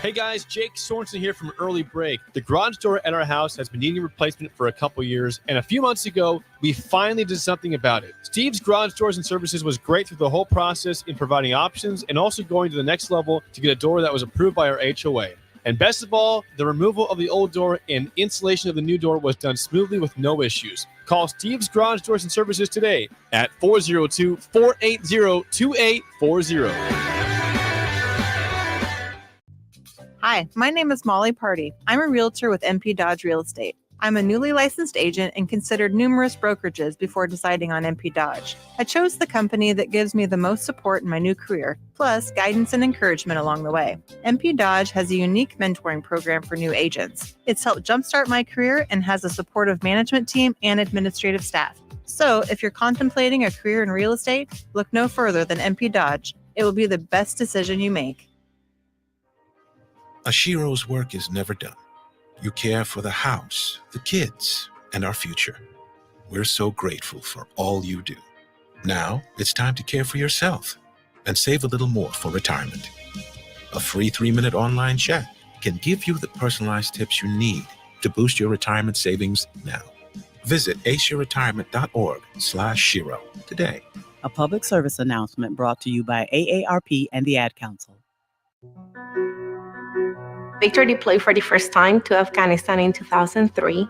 Hey guys, Jake Sorensen here from Early Break. The garage door at our house has been needing replacement for a couple years, and a few months ago, we finally did something about it. Steve's Garage Doors and Services was great through the whole process in providing options and also going to the next level to get a door that was approved by our HOA. And best of all, the removal of the old door and installation of the new door was done smoothly with no issues. Call Steve's Garage Doors and Services today at 402-480-2840. Hi, my name is Molly Party. I'm a realtor with MP Dodge Real Estate. I'm a newly licensed agent and considered numerous brokerages before deciding on MP Dodge. I chose the company that gives me the most support in my new career, plus guidance and encouragement along the way. MP Dodge has a unique mentoring program for new agents. It's helped jumpstart my career and has a supportive management team and administrative staff. So if you're contemplating a career in real estate, look no further than MP Dodge. It will be the best decision you make. Ashiro's work is never done. You care for the house, the kids, and our future. We're so grateful for all you do. Now it's time to care for yourself and save a little more for retirement. A free 3-minute online chat can give you the personalized tips you need to boost your retirement savings now. Visit aceyourretirement.org/Shiro today. A public service announcement brought to you by AARP and the Ad Council. Victor deployed for the first time to Afghanistan in 2003.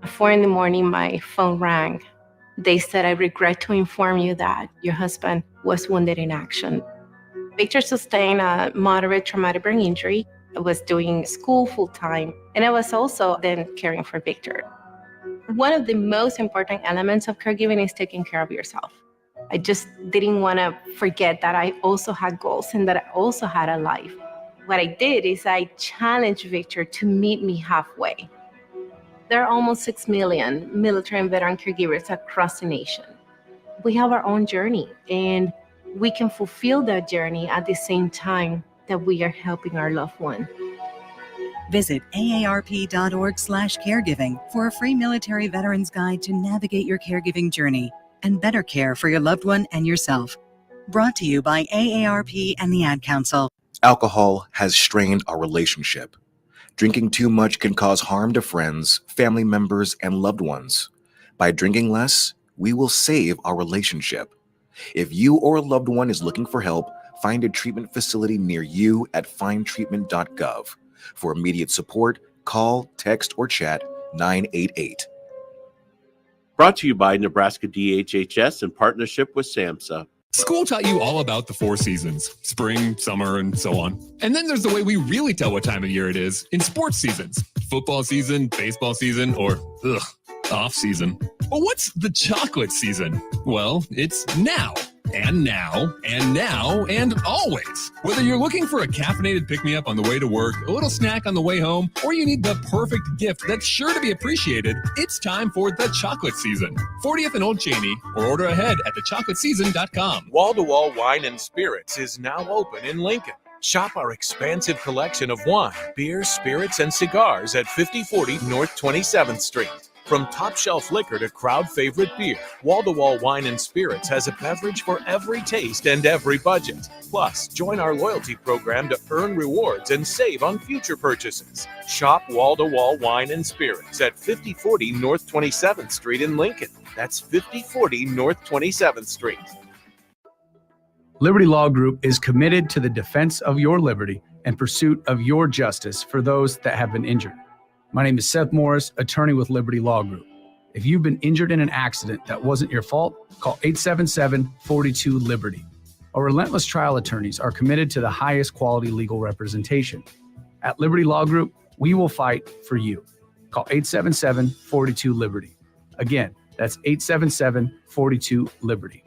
At 4 a.m, my phone rang. They said, "I regret to inform you that your husband was wounded in action." Victor sustained a moderate traumatic brain injury. I was doing school full-time, and I was also then caring for Victor. One of the most important elements of caregiving is taking care of yourself. I just didn't want to forget that I also had goals and that I also had a life. What I did is I challenged Victor to meet me halfway. There are almost 6 million military and veteran caregivers across the nation. We have our own journey, and we can fulfill that journey at the same time that we are helping our loved one. Visit aarp.org/caregiving for a free military veterans guide to navigate your caregiving journey and better care for your loved one and yourself. Brought to you by AARP and the Ad Council. Alcohol has strained our relationship. Drinking too much can cause harm to friends, family members, and loved ones. By drinking less, we will save our relationship. If you or a loved one is looking for help, find a treatment facility near you at findtreatment.gov. For immediate support, call, text, or chat 988. Brought to you by Nebraska DHHS in partnership with SAMHSA. School taught you all about the 4 seasons, spring, summer, and so on. And then there's the way we really tell what time of year it is in sports seasons. Football season, baseball season, or off season. But what's the chocolate season? Well, it's now. And now, and now, and always. Whether you're looking for a caffeinated pick-me-up on the way to work, a little snack on the way home, or you need the perfect gift that's sure to be appreciated, it's time for the chocolate season. 40th and Old Cheney, or order ahead at thechocolateseason.com. Wall-to-Wall Wine and Spirits is now open in Lincoln. Shop our expansive collection of wine, beer, spirits, and cigars at 5040 North 27th Street. From top-shelf liquor to crowd-favorite beer, Wall-to-Wall Wine and Spirits has a beverage for every taste and every budget. Plus, join our loyalty program to earn rewards and save on future purchases. Shop Wall-to-Wall Wine and Spirits at 5040 North 27th Street in Lincoln. That's 5040 North 27th Street. Liberty Law Group is committed to the defense of your liberty and pursuit of your justice for those that have been injured. My name is Seth Morris, attorney with Liberty Law Group. If you've been injured in an accident that wasn't your fault, call 877-42-LIBERTY. Our relentless trial attorneys are committed to the highest quality legal representation. At Liberty Law Group, we will fight for you. Call 877-42-LIBERTY. Again, that's 877-42-LIBERTY.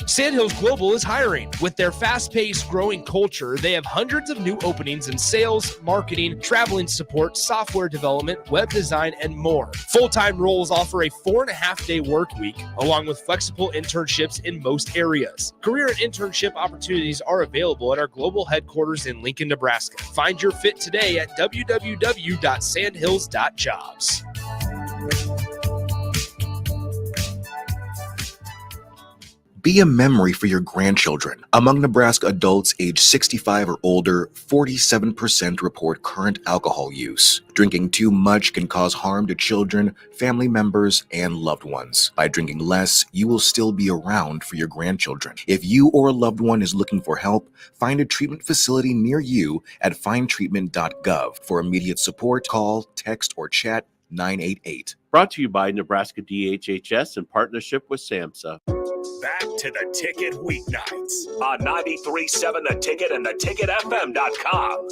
Sandhills Global is hiring. With their fast-paced, growing culture, they have hundreds of new openings in sales, marketing, traveling support, software development, web design, and more. Full-time roles offer a 4.5-day work week, along with flexible internships in most areas. Career and internship opportunities are available at our global headquarters in Lincoln, Nebraska. Find your fit today at Be a memory for your grandchildren. Among Nebraska adults age 65 or older, 47% report current alcohol use. Drinking too much can cause harm to children, family members, and loved ones. By drinking less, you will still be around for your grandchildren. If you or a loved one is looking for help, find a treatment facility near you at findtreatment.gov. For immediate support, call, text, or chat 988. Brought to you by Nebraska DHHS in partnership with SAMHSA. Back to the Ticket weeknights on 93.7 The Ticket and theticketfm.com.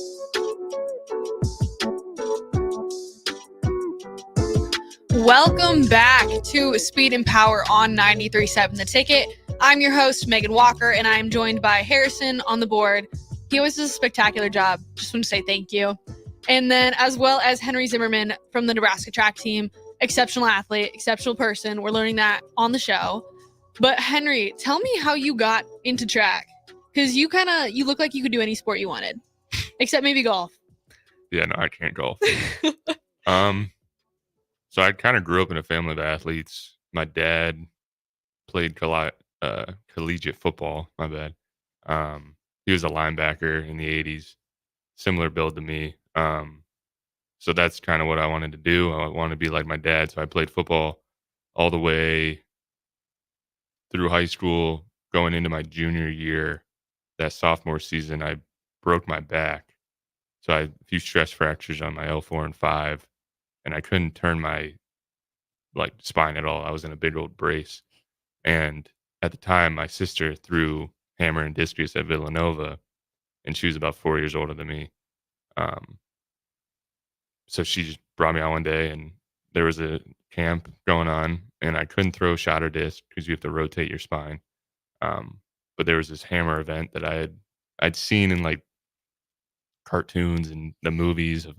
Welcome back to Speed and Power on 93.7 The Ticket. I'm your host, Meghan Walker, and I'm joined by Harrison on the board. He always does a spectacular job. Just want to say thank you. And then as well as Henry Zimmerman from the Nebraska track team, exceptional athlete, exceptional person. We're learning that on the show. But Henry, tell me how you got into track. Because you look like you could do any sport you wanted. Except maybe golf. Yeah, no, I can't golf. So I kind of grew up in a family of athletes. My dad played collegiate football. My bad. He was a linebacker in the 80s, similar build to me. So that's kind of what I wanted to do. I wanted to be like my dad. So I played football all the way through high school, going into my junior year. That sophomore season, I broke my back. So I had a few stress fractures on my L4 and 5, and I couldn't turn my spine at all. I was in a big old brace. And at the time, my sister threw hammer and discus at Villanova, and she was about 4 years older than me. So she just brought me out one day, and there was a camp going on, and I couldn't throw shot or disc because you have to rotate your spine. But there was this hammer event that I'd seen in cartoons and the movies of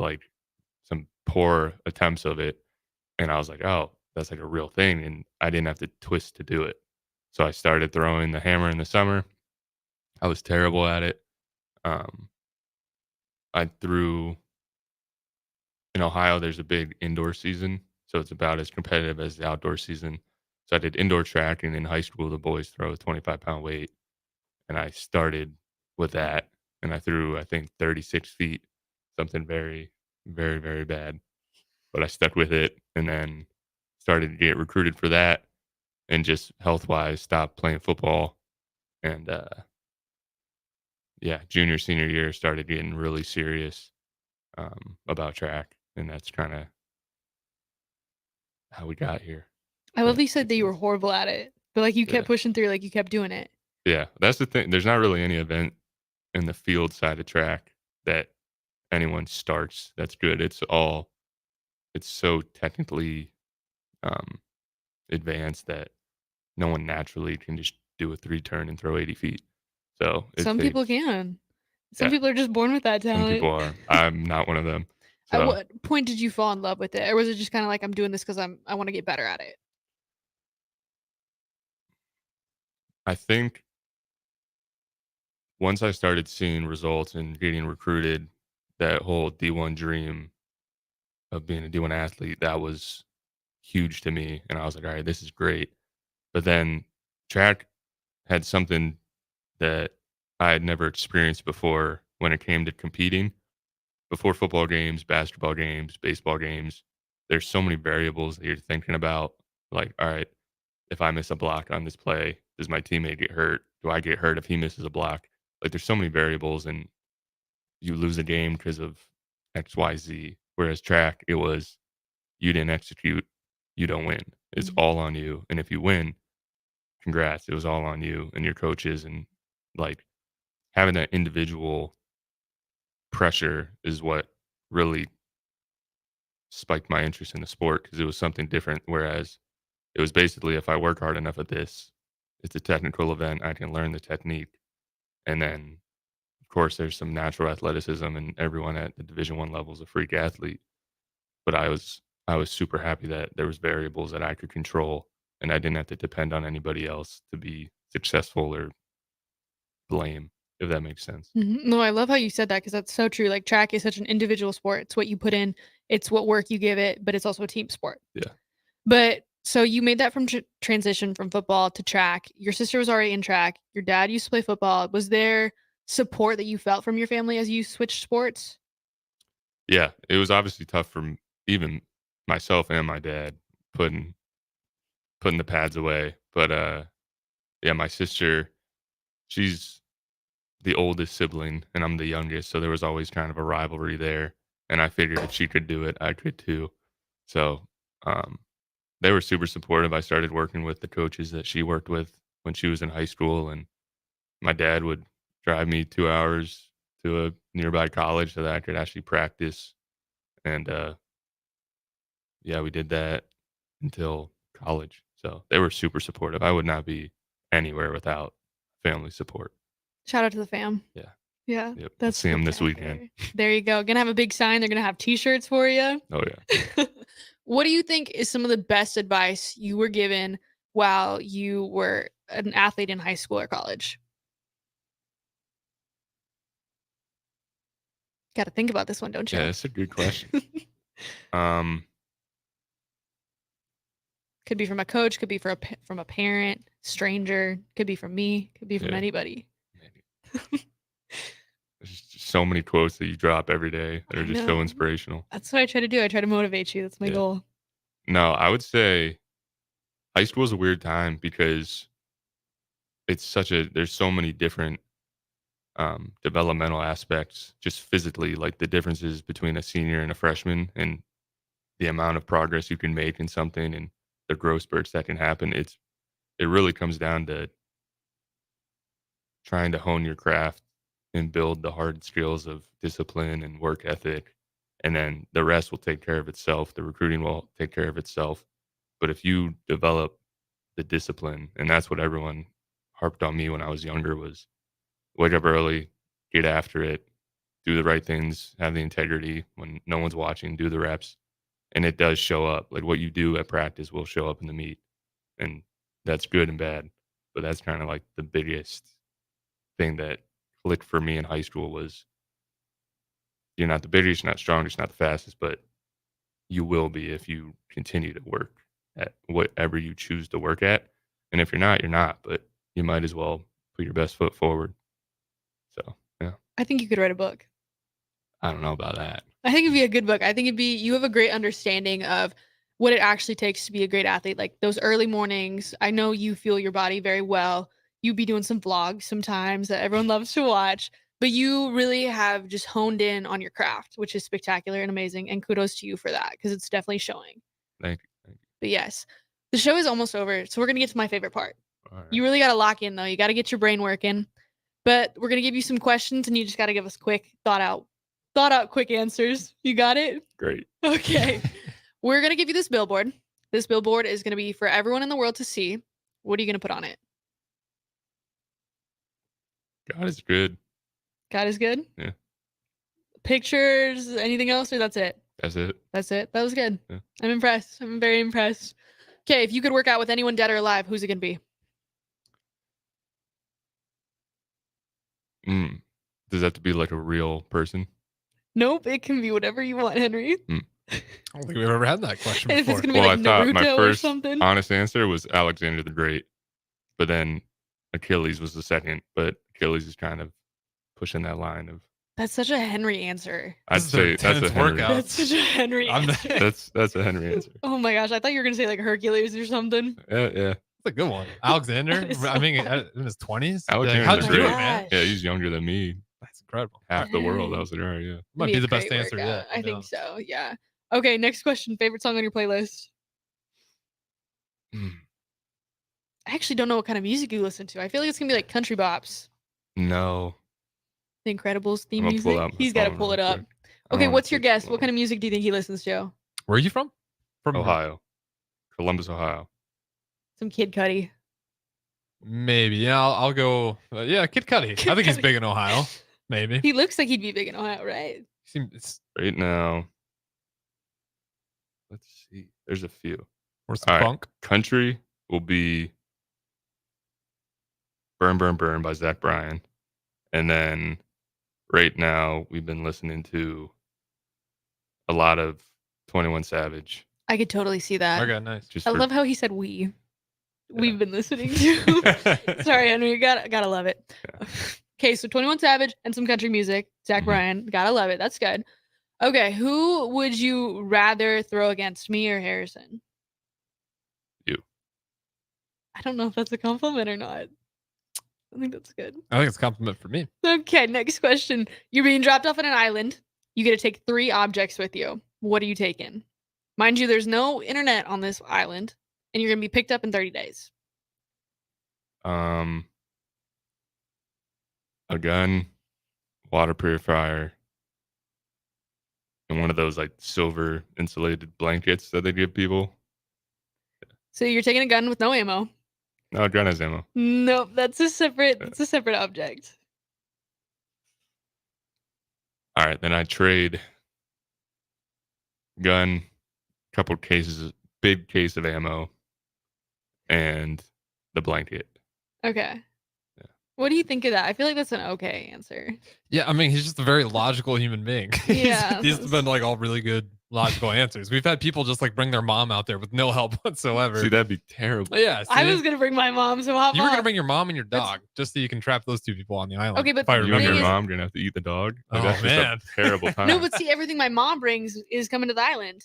some poor attempts of it, and I was like, oh, that's like a real thing, and I didn't have to twist to do it. So I started throwing the hammer in the summer. I was terrible at it. I threw in Ohio. There's a big indoor season, so it's about as competitive as the outdoor season. So I did indoor track, and in high school, the boys throw a 25-pound weight, and I started with that, and I threw, I think, 36 feet, something very, very, very bad. But I stuck with it, and then started to get recruited for that, and just health-wise stopped playing football. And junior, senior year started getting really serious about track, and that's kind of how we got here. I love that you said that you were horrible at it, but you kept pushing through, you kept doing it. Yeah, that's the thing. There's not really any event in the field side of track that anyone starts that's good. It's so technically advanced that no one naturally can just do a 3-turn and throw 80 feet. So some people can. Some people are just born with that talent. Some people are. I'm not one of them. So. At what point did you fall in love with it? Or was it just kind of I'm doing this because I want to get better at it? I think once I started seeing results and getting recruited, that whole D1 dream of being a D1 athlete, that was huge to me. And I was like, all right, this is great. But then track had something that I had never experienced before when it came to competing. Before football games, basketball games, baseball games, there's so many variables that you're thinking about. All right, if I miss a block on this play, does my teammate get hurt? Do I get hurt if he misses a block? There's so many variables, and you lose a game because of X, Y, Z. Whereas track, it was you didn't execute, you don't win. It's all on you. And if you win, congrats. It was all on you and your coaches. And having that individual pressure is what really spiked my interest in the sport, because it was something different. Whereas it was basically, if I work hard enough at this, it's a technical event, I can learn the technique. And then, of course, there's some natural athleticism, and everyone at the Division I level is a freak athlete. But I was super happy that there was variables that I could control, and I didn't have to depend on anybody else to be successful or blame, if that makes sense. Mm-hmm. No, I love how you said that, because that's so true. Track is such an individual sport. It's what you put in, it's what work you give it, but it's also a team sport. Yeah. But So you made that from transition from football to track. Your sister was already in track. Your dad used to play football. Was there support that you felt from your family as you switched sports? Yeah, it was obviously tough for even myself and my dad putting the pads away. But yeah, my sister, she's the oldest sibling, and I'm the youngest, so there was always kind of a rivalry there. And I figured if she could do it, I could too. So um, they were super supportive. I started working with the coaches that she worked with when she was in high school, and my dad would drive me 2 hours to a nearby college so that I could actually practice. And yeah, we did that until college. So they were super supportive. I would not be anywhere without family support. Shout out to the fam. Yeah. Yeah. Yep. That's See them this weekend. There you go. Gonna have a big sign. They're gonna have t-shirts for you. Oh yeah. What do you think is some of the best advice you were given while you were an athlete in high school or college? Got to think about this one, don't you? Yeah, that's a good question. um, Could be from a coach, could be from a parent, stranger, could be from me, could be from Yeah. anybody. There's just so many quotes that you drop every day that I are just so know. inspirational. That's what I try to do. I try to motivate you. That's my Yeah. goal. No, I would say high school is a weird time because there's so many different developmental aspects just physically, like the differences between a senior and a freshman and the amount of progress you can make in something and the growth spurts that can happen. It really comes down to trying to hone your craft and build the hard skills of discipline and work ethic. And then the rest will take care of itself. The recruiting will take care of itself. But if you develop the discipline, and that's what everyone harped on me when I was younger, was wake up early, get after it, do the right things, have the integrity when no one's watching, do the reps. And it does show up. Like what you do at practice will show up in the meet. And that's good and bad. But that's kind of like the biggest thing that clicked for me in high school was you're not the biggest, not strongest, not the fastest, but you will be if you continue to work at whatever you choose to work at. And if you're not, you're not. But you might as well put your best foot forward. So yeah, I think you could write a book. I don't know about that. I think it'd be a good book. I think you have a great understanding of what it actually takes to be a great athlete. Like those early mornings, I know you feel your body very well. You'd be doing some vlogs sometimes that everyone loves to watch, but you really have just honed in on your craft, which is spectacular and amazing. And kudos to you for that because it's definitely showing. Thank you. But yes, the show is almost over. So we're going to get to my favorite part. All right. You really got to lock in though. You got to get your brain working, but we're going to give you some questions and you just got to give us quick thought out quick answers. You got it? Great. Okay. We're going to give you this billboard. This billboard is going to be for everyone in the world to see. What are you going to put on it? God is good. God is good? Yeah. Pictures, anything else, or that's it? That's it. That's it. That was good. Yeah. I'm impressed. I'm very impressed. Okay, if you could work out with anyone dead or alive, who's it going to be? Does that have to be like a real person? Nope, it can be whatever you want, Henry. I don't think we've ever had that question If before. it's going to be Well, like I thought my Naruto or first something. honest answer was Alexander the Great, but then Achilles was the second. But Achilles is kind of pushing that line of. That's such a Henry answer. I'd say that's a Henry. That's such a Henry answer. That's a Henry answer. Oh my gosh, I thought you were going to say like Hercules or something. Yeah. That's a good one. Alexander, I mean, in his 20s? Alexander's How'd you do great. it, man? Yeah, he's younger than me. That's incredible. Half the world. I was like, all right, yeah. Might It'd be a the best great answer workout. yet. I think so, yeah. Okay, next question. Favorite song on your playlist? I actually don't know what kind of music you listen to. I feel like it's going to be like country bops. No. The Incredibles theme I'm gonna pull music. out my He's got to phone pull it real up. quick. I Okay, don't what's your think guess? so. What kind of music do you think he listens to? Where are you from? From Ohio. Columbus, Ohio. Some Kid Cudi. Maybe. Yeah, I'll go. Yeah, Kid Cudi. I think he's big in Ohio. Maybe. He looks like he'd be big in Ohio, right? Right now. Let's see. There's a few. Or some All right. funk. Country will be Burn, Burn, Burn by Zach Bryan. And then right now we've been listening to a lot of 21 Savage. I could totally see that. Okay, nice. I love how he said we. We've been listening to. Sorry, Henry. Gotta love it. Okay, so 21 Savage and some country music. Zach Bryan. Gotta love it. That's good. Okay, who would you rather throw against, me or Harrison? You. I don't know if that's a compliment or not. I think that's good. I think it's a compliment for me. Okay, next question. You're being dropped off on an island. You get to take 3 objects with you. What are you taking? Mind you, there's no internet on this island, and you're going to be picked up in 30 days. A gun, water purifier, and one of those like silver insulated blankets that they give people. So you're taking a gun with no ammo. No, gun has ammo. Nope, that's a separate object. All right, then I trade gun, couple cases, big case of ammo, and the blanket. Okay. What do you think of that? I feel like that's an okay answer. Yeah, I mean, he's just a very logical human being. Yeah. These have been like all really good logical answers. We've had people just like bring their mom out there with no help whatsoever. See, that'd be terrible. Yeah, I was going to bring my mom, so hop you were on. gonna bring your mom and your dog just so you can trap those 2 people on the island. Okay, but if I You and remember your right. mom gonna have to eat the dog. Like, Oh, that's man. just a terrible time. No, but see, everything my mom brings is coming to the island.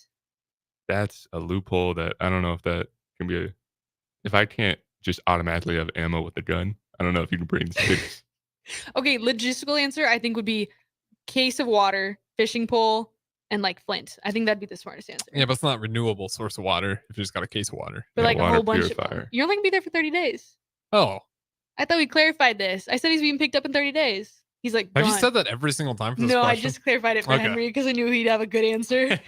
That's a loophole that I don't know if that can be if I can't just automatically have ammo with a gun, I don't know if you can bring 6. Okay, logistical answer I think would be case of water, fishing pole, and like flint. I think that'd be the smartest answer. Yeah, but it's not a renewable source of water if you just got a case of water. But like a water whole bunch purifier. of you're only gonna be there for 30 days. Oh, I thought we clarified this. I said he's being picked up in 30 days. He's like, have you gone. said that every single time for this No, I question? just clarified it for Okay. Henry because I knew he'd have a good answer.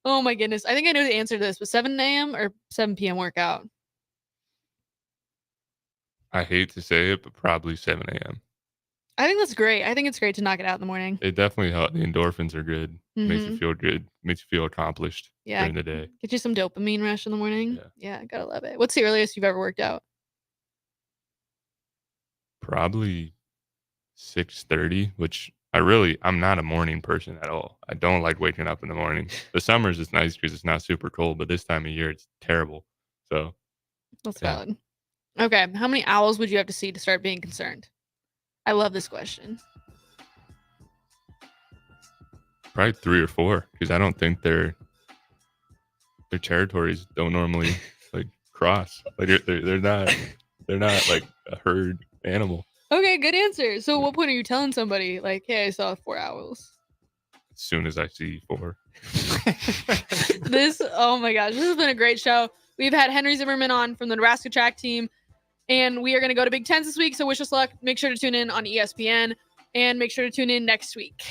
Oh my goodness. I think I know the answer to this. Was 7 a.m. or 7 p.m. workout? I hate to say it, but probably 7 a.m. I think that's great. I think it's great to knock it out in the morning. It definitely helps. The endorphins are good. Makes you Mhm. feel good. Makes you feel accomplished Yeah. during the day. Get you some dopamine rush in the morning. Yeah, gotta love it. What's the earliest you've ever worked out? Probably 6:30, which I'm not a morning person at all. I don't like waking up in the morning. The summers is nice because it's not super cold, but this time of year it's terrible. So That's yeah. valid. Okay. How many owls would you have to see to start being concerned? I love this question. Probably 3 or 4 because I don't think their territories don't normally like cross. Like they're not like a herd animal. Okay, good answer. So, at what point are you telling somebody like, "Hey, I saw 4 owls"? As soon as I see 4. Oh my gosh, this has been a great show. We've had Henry Zimmerman on from the Nebraska track team, and we are going to go to Big Tens this week. So, wish us luck. Make sure to tune in on ESPN, and make sure to tune in next week.